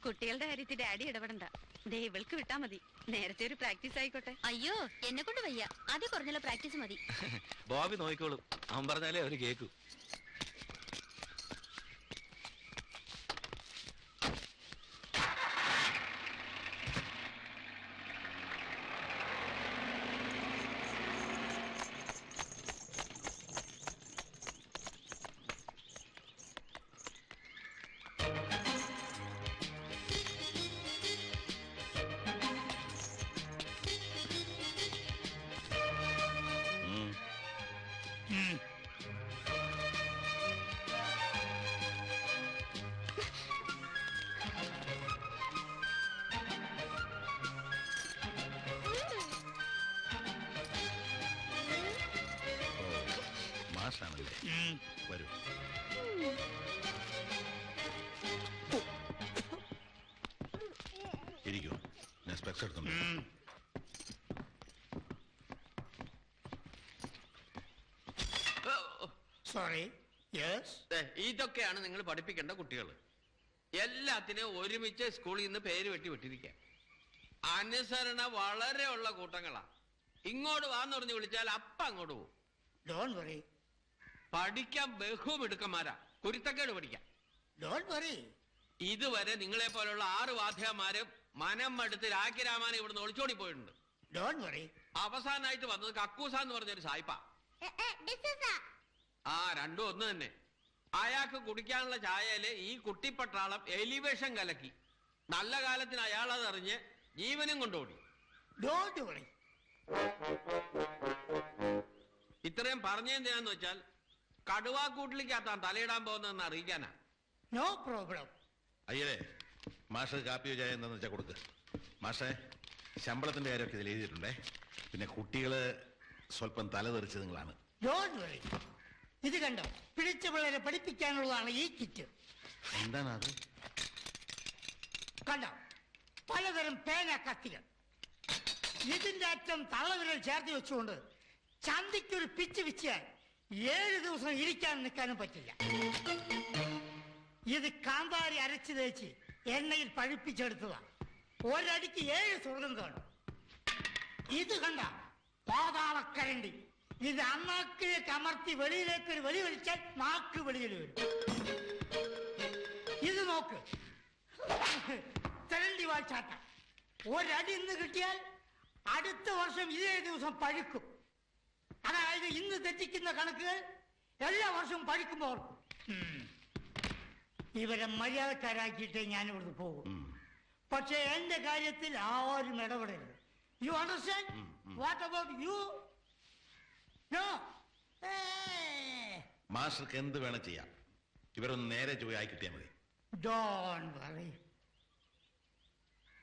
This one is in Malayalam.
കുട്ടികളുടെ കാര്യത്തിൽ ഡാഡി ഇടപെടണ്ട. ഇവൾക്ക് വിട്ടാ മതി. നേരത്തെ ഒരു പ്രാക്ടീസ് ആയിക്കോട്ടെ. അയ്യോ, എന്നെ കൊണ്ട് വയ്യ. ആദ്യം കുറഞ്ഞുള്ള പ്രാക്ടീസ് മതി. ബോബി നോക്കിക്കോളും. അവൻ പറഞ്ഞാലേ അവര് കേക്കൂ. വരൂ. ഇരിക്കൂ, ഞാൻ സ്പെക്സ് എടുക്കുന്നു. സോറി. ഇതൊക്കെയാണ് നിങ്ങൾ പഠിപ്പിക്കേണ്ട കുട്ടികൾ. എല്ലാത്തിനും ഒരുമിച്ച് സ്കൂളിൽ നിന്ന് പേര് വെട്ടി വിട്ടിരിക്കുക. അനുസരണ വളരെ ഉള്ള കൂട്ടങ്ങളാ. ഇങ്ങോട്ട് വാന്ന് പറഞ്ഞ് വിളിച്ചാൽ അപ്പ അങ്ങോട്ട് പോകും. Don't worry. പഠിക്കാൻ ബഹുമിടുക്കന്മാരാ. കുരുത്തക്കേട് പഠിക്കാം. Don't worry. ഇതുവരെ നിങ്ങളെ പോലുള്ള 6 വാദ്യമാരും മനം മടുത്ത് രാഖിരാമാനെ ഇവിടുന്ന് ഒളിച്ചോടി പോയിട്ടുണ്ട്. Don't worry. അവസാനമായിട്ട് വന്നത് കക്കൂസ എന്ന് പറഞ്ഞൊരു സായിപ്പ. ആ, രണ്ടും ഒന്ന് തന്നെ. അയാൾക്ക് കുടിക്കാനുള്ള ചായയില് ഈ കുട്ടിപ്പട്ടാളം എലിവേഷൻ കലക്കി. നല്ല കാലത്തിന് അയാളതറിഞ്ഞ് ജീവനും കൊണ്ടോടി. Don't worry. ഇത്രയും പറഞ്ഞെന്തിനാന്ന് വെച്ചാൽ കടുവാക്കൂട്ടിലേക്കകത്താണ് തലയിടാൻ പോകുന്നതെന്ന് അറിയിക്കാനാ. No problem. അയ്യേ, മാഷ് കാപ്പിയോ ചായ എന്താന്ന് വെച്ചാൽ കൊടുക്ക്. മാഷെ, ശമ്പളത്തിന്റെ കാര്യമൊക്കെ ഇതിൽ എഴുതിയിട്ടുണ്ടേ. പിന്നെ കുട്ടികള് സ്വല്പം തലതെറിച്ച് നിങ്ങളാണ്. Don't worry. ഇത് കണ്ടോ, പിടിച്ച പിള്ളേരെ പഠിപ്പിക്കാനുള്ളതാണ് ഈ കിറ്റ്. എന്താണ് അത്? കണ്ടോ, പലതരം പേന കത്തികൾ. ഇതിന്റെ അറ്റം തള്ളവിരൽ ചേർത്ത് വെച്ചുകൊണ്ട് ചന്തിക്കൊരു പിച്ച് വിച്ചാൽ 7 ദിവസം ഇരിക്കാൻ നിൽക്കാനും പറ്റില്ല. ഇത് കാന്താരി അരച്ച് തേച്ച് എണ്ണയിൽ പഴുപ്പിച്ചെടുത്തതാണ്. ഒരടിക്ക് 7 സ്വർഗം കാണും. ഇത് കണ്ട പാതാളക്കരണ്ടി. ഇത് അണ്ണാക്കിലേക്ക് അമർത്തി വെളിയിലേക്ക് ഒരു വെളി വലിച്ചാൽ നാക്ക് വെളിയിൽ വരും. ഇത് നോക്ക്, തെരണ്ടി വാഴ്ചാട്ട. ഒരടി ഇന്ന് കിട്ടിയാൽ അടുത്ത വർഷം ഇതേ ദിവസം പഴുക്കും. അതായത് ഇന്ന് തെറ്റിക്കുന്ന കണക്കുകൾ എല്ലാ വർഷവും പഴുക്കുമ്പോൾ ഓർക്കും. ഇവരെ മര്യാദക്കാരാക്കിയിട്ടേ ഞാൻ ഇവിടുന്ന് പോകും. പക്ഷെ എന്റെ കാര്യത്തിൽ ആരും ഇടപെടരുത്. You understand? What about you? No. മാസ്റ്റർക്ക് എന്ത് വേണം ചെയ്യാം. ഇവരൊന്ന് നേരെ ചൊവ്വ ആയി കിട്ടിയാൽ മതി. Don't worry.